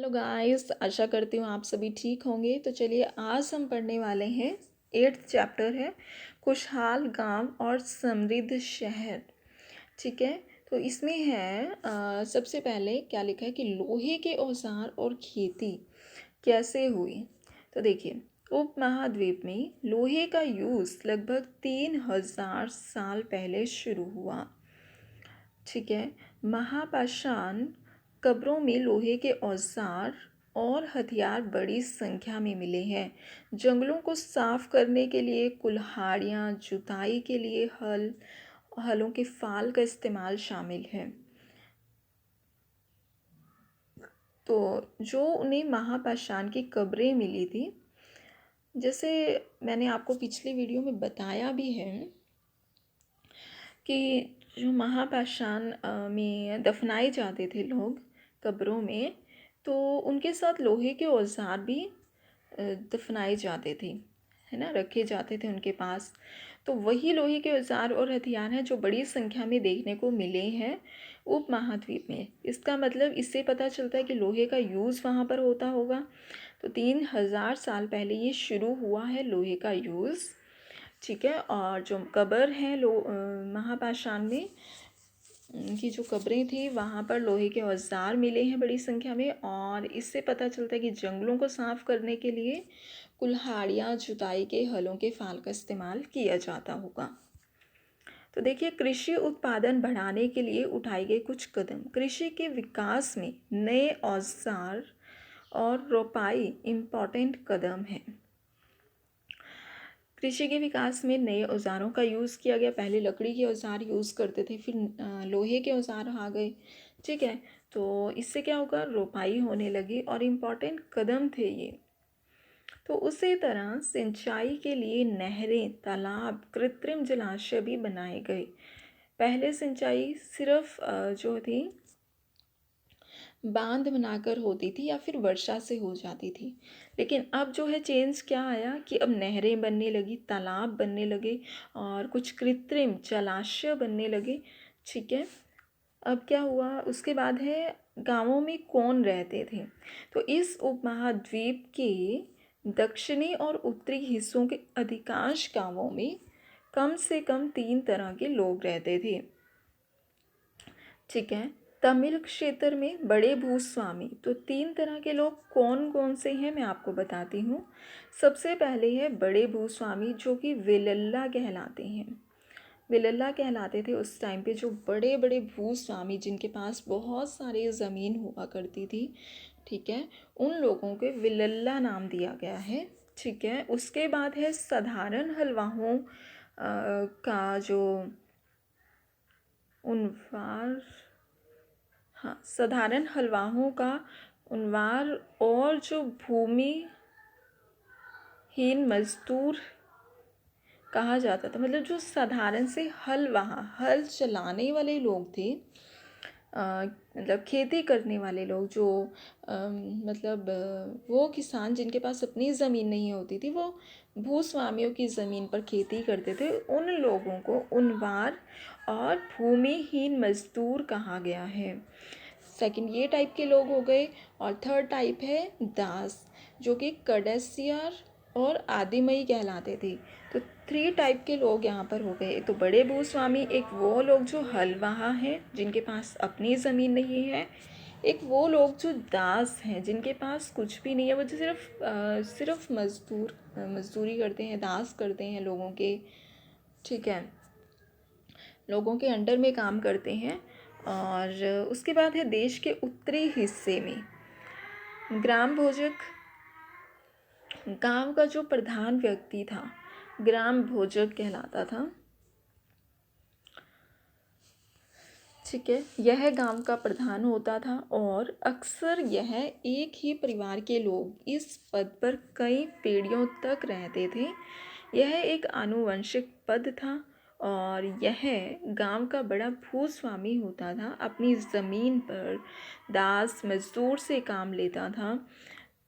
Hello guys, आशा करती हूँ आप सभी ठीक होंगे। तो चलिए आज हम पढ़ने वाले हैं 8th चैप्टर है खुशहाल गांव और समृद्ध शहर। ठीक है। तो इसमें है सबसे पहले क्या लिखा है कि लोहे के औजार और खेती कैसे हुई। तो देखिए, उपमहाद्वीप में लोहे का यूज़ लगभग 3000 साल पहले शुरू हुआ। ठीक है। महापाषाण कब्रों में लोहे के औजार और हथियार बड़ी संख्या में मिले हैं। जंगलों को साफ करने के लिए कुल्हाड़ियाँ, जुताई के लिए हलों के फाल का इस्तेमाल शामिल है। तो जो उन्हें महापाषाण की कब्रें मिली थी, जैसे मैंने आपको पिछली वीडियो में बताया भी है कि जो महापाषाण में दफनाए जाते थे लोग कब्रों में, तो उनके साथ लोहे के औजार भी दफनाए जाते थे, है ना, रखे जाते थे उनके पास। तो वही लोहे के औजार और हथियार हैं जो बड़ी संख्या में देखने को मिले हैं उपमहाद्वीप में। इसका मतलब इससे पता चलता है कि लोहे का यूज़ वहाँ पर होता होगा। तो 3000 साल पहले ये शुरू हुआ है लोहे का यूज़। ठीक है। और जो कब्र है महापाषाण में, उनकी जो कब्रें थी वहाँ पर लोहे के औजार मिले हैं बड़ी संख्या में। और इससे पता चलता है कि जंगलों को साफ करने के लिए कुल्हाड़ियाँ, जुताई के हलों के फाल का इस्तेमाल किया जाता होगा। तो देखिए, कृषि उत्पादन बढ़ाने के लिए उठाए गए कुछ कदम। कृषि के विकास में नए औजार और रोपाई इम्पॉर्टेंट कदम है। कृषि के विकास में नए औजारों का यूज़ किया गया। पहले लकड़ी के औजार यूज़ करते थे, फिर लोहे के औजार आ गए। ठीक है। तो इससे क्या होगा, रोपाई होने लगी और इम्पॉर्टेंट कदम थे ये। तो उसी तरह सिंचाई के लिए नहरें, तालाब, कृत्रिम जलाशय भी बनाए गए। पहले सिंचाई सिर्फ जो थी बांध बनाकर होती थी या फिर वर्षा से हो जाती थी। लेकिन अब जो है चेंज क्या आया कि अब नहरें बनने लगी, तालाब बनने लगे और कुछ कृत्रिम जलाशय बनने लगे। ठीक है। अब क्या हुआ, उसके बाद है गांवों में कौन रहते थे। तो इस उपमहाद्वीप के दक्षिणी और उत्तरी हिस्सों के अधिकांश गांवों में कम से कम 3 तरह के लोग रहते थे। ठीक है। तमिल क्षेत्र में बड़े भूस्वामी। तो 3 तरह के लोग कौन कौन से हैं मैं आपको बताती हूँ। सबसे पहले है बड़े भूस्वामी, जो कि वेलल्ला कहलाते हैं। वेलल्ला कहलाते थे उस टाइम पे जो बड़े बड़े भूस्वामी जिनके पास बहुत सारी ज़मीन हुआ करती थी। ठीक है। उन लोगों के वेलल्ला नाम दिया गया है। ठीक है। उसके बाद है साधारण हलवाहों का जो उनवार, हाँ, साधारण हलवाहों का उनवार और जो भूमिहीन मजदूर कहा जाता था। मतलब जो साधारण से हल चलाने वाले लोग थे, मतलब खेती करने वाले लोग, जो वो किसान जिनके पास अपनी ज़मीन नहीं होती थी, वो भूस्वामियों की ज़मीन पर खेती करते थे, उन लोगों को उनवार और भूमिहीन मजदूर कहा गया है। सेकंड, ये टाइप के लोग हो गए। और थर्ड टाइप है दास, जो कि कडेसियर और आदिमयी कहलाते थे। तो 3 टाइप के लोग यहाँ पर हो गए। एक तो बड़े भूस्वामी, एक वो लोग जो हलवाहा हैं जिनके पास अपनी ज़मीन नहीं है, एक वो लोग जो दास हैं जिनके पास कुछ भी नहीं है, वो जो सिर्फ मजदूरी करते हैं, दास करते हैं लोगों के। ठीक है। लोगों के अंडर में काम करते हैं। और उसके बाद है देश के उत्तरी हिस्से में ग्राम भोजक। गांव का जो प्रधान व्यक्ति था ग्राम भोजक कहलाता था। ठीक है। यह गांव का प्रधान होता था और अक्सर यह एक ही परिवार के लोग इस पद पर कई पीढ़ियों तक रहते थे। यह एक आनुवंशिक पद था और यह गांव का बड़ा भूस्वामी होता था, अपनी ज़मीन पर दास मजदूर से काम लेता था।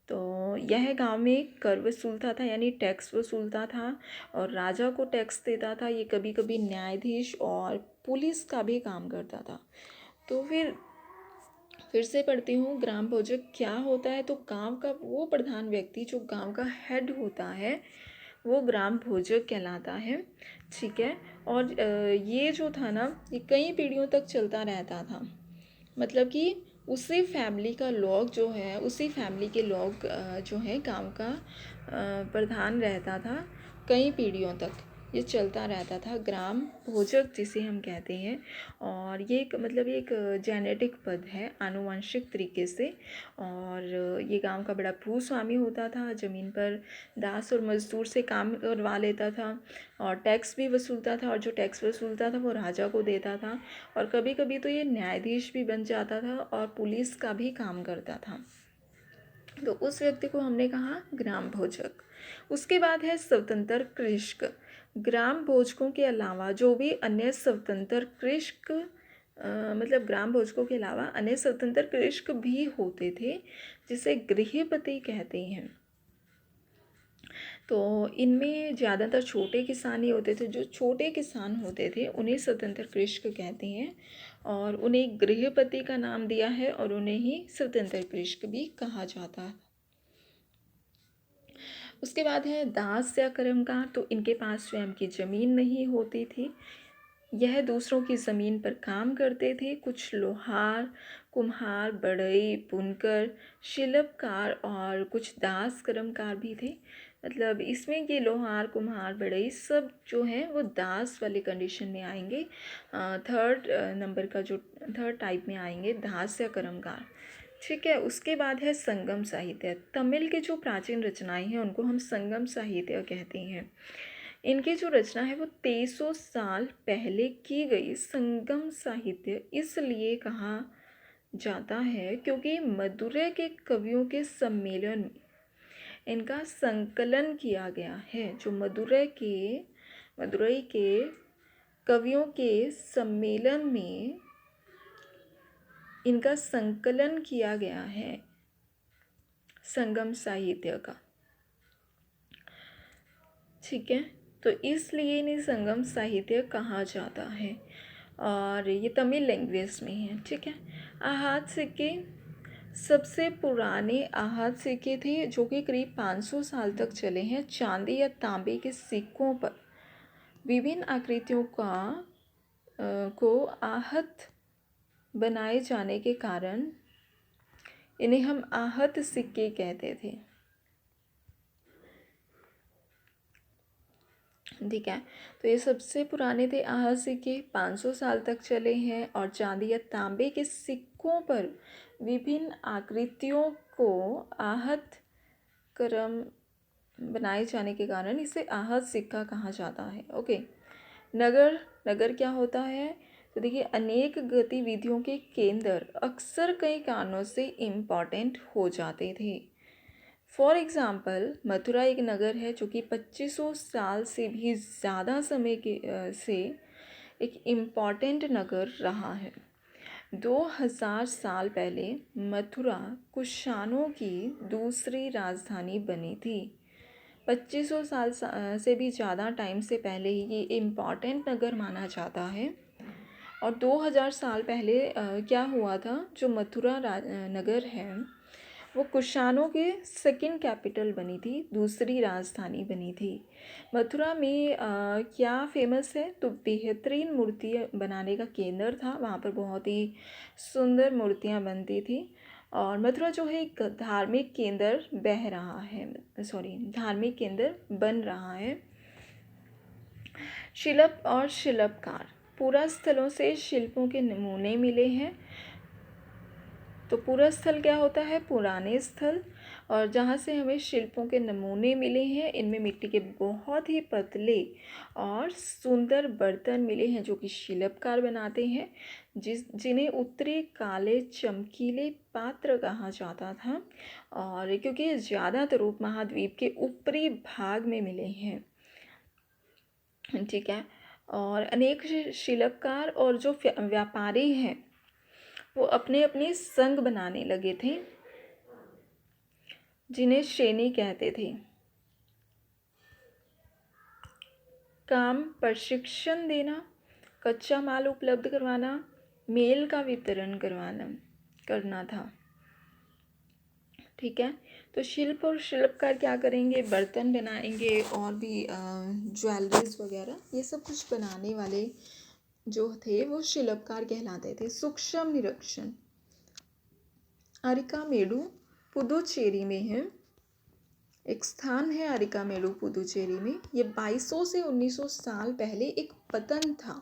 तो यह गांव में कर वसूलता था, यानी टैक्स वसूलता था और राजा को टैक्स देता था। ये कभी कभी न्यायाधीश और पुलिस का भी काम करता था। तो फिर फिर से पढ़ती हूँ, ग्राम भोजक क्या होता है? तो गांव का वो प्रधान व्यक्ति जो गांव का हेड होता है वो ग्राम भोजक कहलाता है। ठीक है। और ये जो था ना, ये कई पीढ़ियों तक चलता रहता था। मतलब कि उसी फैमिली का लोग जो है, उसी फैमिली के लोग जो है गांव का प्रधान रहता था कई पीढ़ियों तक। ये चलता रहता था, ग्राम भोजक जिसे हम कहते हैं। और ये एक मतलब एक जेनेटिक पद है आनुवंशिक तरीके से। और ये गांव का बड़ा भूस्वामी होता था, ज़मीन पर दास और मजदूर से काम करवा लेता था और टैक्स भी वसूलता था, और जो टैक्स वसूलता था वो राजा को देता था। और कभी कभी तो ये न्यायाधीश भी बन जाता था और पुलिस का भी काम करता था। तो उस व्यक्ति को हमने कहा ग्राम भोजक। उसके बाद है स्वतंत्र कृषक। ग्राम भोजकों के अलावा जो भी अन्य स्वतंत्र कृषक मतलब ग्राम भोजकों के अलावा अन्य स्वतंत्र कृषक भी होते थे, जिसे गृहपति कहते हैं। तो इनमें ज़्यादातर छोटे किसान ही होते थे। जो छोटे किसान होते थे उन्हें स्वतंत्र कृषक कहते हैं, और उन्हें गृहपति का नाम दिया है और उन्हें ही स्वतंत्र कृषक भी कहा जाता है। उसके बाद है दास या कर्मकार। तो इनके पास स्वयं की ज़मीन नहीं होती थी, यह दूसरों की ज़मीन पर काम करते थे। कुछ लोहार, कुम्हार, बढ़ई, बुनकर, शिल्पकार और कुछ दास कर्मकार भी थे। मतलब इसमें ये लोहार, कुम्हार, बढ़ई सब जो हैं वो दास वाले कंडीशन में आएंगे। थर्ड नंबर का जो थर्ड टाइप में आएंगे दास या कर्मकार। ठीक है। उसके बाद है संगम साहित्य। तमिल के जो प्राचीन रचनाएं हैं उनको हम संगम साहित्य कहते हैं। इनकी जो रचना है वो 2300 साल पहले की गई। संगम साहित्य इसलिए कहा जाता है क्योंकि मदुरै के कवियों के सम्मेलन में इनका संकलन किया गया है। जो मदुरै के कवियों के सम्मेलन में इनका संकलन किया गया है संगम साहित्य का। ठीक है। तो इसलिए इन्हें संगम साहित्य कहा जाता है, और ये तमिल लैंग्वेज में है। ठीक है। आहत सिक्के। सबसे पुराने आहत सिक्के थे जो कि करीब 500 साल तक चले हैं। चांदी या तांबे के सिक्कों पर विभिन्न आकृतियों को आहत बनाए जाने के कारण इन्हें हम आहत सिक्के कहते थे। ठीक है। तो ये सबसे पुराने थे आहत सिक्के, 500 साल तक चले हैं, और चांदी या तांबे के सिक्कों पर विभिन्न आकृतियों को आहत क्रम बनाए जाने के कारण इसे आहत सिक्का कहा जाता है। ओके। नगर। नगर क्या होता है? तो देखिए, अनेक गतिविधियों के केंद्र अक्सर कई कारणों से इम्पॉर्टेंट हो जाते थे। फॉर एग्ज़ाम्पल, मथुरा एक नगर है जो कि 2500 साल से भी ज़्यादा समय से एक इम्पॉर्टेंट नगर रहा है। 2000 साल पहले मथुरा कुषाणों की दूसरी राजधानी बनी थी। 2500 साल से भी ज़्यादा टाइम से पहले ही ये इम्पॉर्टेंट नगर माना जाता है। और 2000 साल पहले क्या हुआ था, जो मथुरा नगर है वो कुषाणों के सेकंड कैपिटल बनी थी, दूसरी राजधानी बनी थी। मथुरा में क्या फेमस है? तो बेहतरीन मूर्तियाँ बनाने का केंद्र था। वहाँ पर बहुत ही सुंदर मूर्तियाँ बनती थी। और मथुरा जो है एक धार्मिक केंद्र धार्मिक केंद्र बन रहा है। शिल्प और शिल्पकार। पूरा स्थलों से शिल्पों के नमूने मिले हैं। तो पूरा स्थल क्या होता है? पुराने स्थल, और जहाँ से हमें शिल्पों के नमूने मिले हैं इनमें मिट्टी के बहुत ही पतले और सुंदर बर्तन मिले हैं जो कि शिल्पकार बनाते हैं, जिन्हें उत्तरी काले चमकीले पात्र कहा जाता था, और क्योंकि ज़्यादातर उपमहाद्वीप के ऊपरी भाग में मिले हैं। ठीक है। और अनेक शिल्पकार और जो व्यापारी हैं वो अपने अपने संघ बनाने लगे थे, जिन्हें श्रेणी कहते थे। काम प्रशिक्षण देना, कच्चा माल उपलब्ध करवाना, मेल का वितरण करना था। ठीक है, तो शिल्प और शिल्पकार क्या करेंगे, बर्तन बनाएंगे और भी ज्वेलरीज वगैरह ये सब कुछ बनाने वाले जो थे वो शिल्पकार कहलाते थे। सूक्ष्म निरीक्षण, अरिकामेडु पुदुचेरी में है, एक स्थान है अरिकामेडु पुदुचेरी में। ये 2200 से 1900 साल पहले एक पतन था।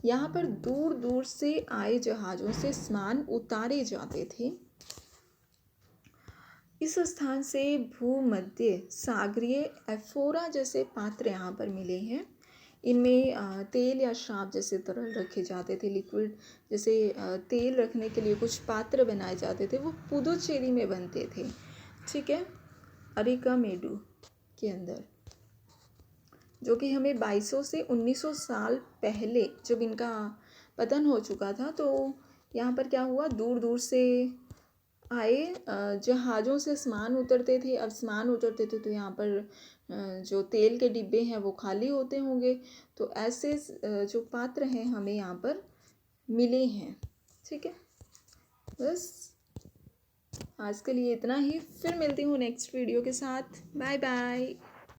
यहाँ पर दूर दूर से आए जहाज़ों से सामान उतारे जाते थे। इस स्थान से भूमध्य सागरीय एफोरा जैसे पात्र यहाँ पर मिले हैं। इनमें तेल या श्राप जैसे तरल रखे जाते थे, लिक्विड जैसे तेल रखने के लिए कुछ पात्र बनाए जाते थे, वो पुदुचेरी में बनते थे। ठीक है, अरिकामेडु के अंदर, जो कि हमें 2200 से 1900 साल पहले जब इनका पतन हो चुका था, तो यहाँ पर क्या हुआ, दूर दूर से आए जहाज़ों से सामान उतरते थे। अब सामान उतरते थे तो यहाँ पर जो तेल के डिब्बे हैं वो खाली होते होंगे, तो ऐसे जो पात्र हैं हमें यहाँ पर मिले हैं। ठीक है, बस आज के लिए इतना ही, फिर मिलती हूँ नेक्स्ट वीडियो के साथ। Bye bye.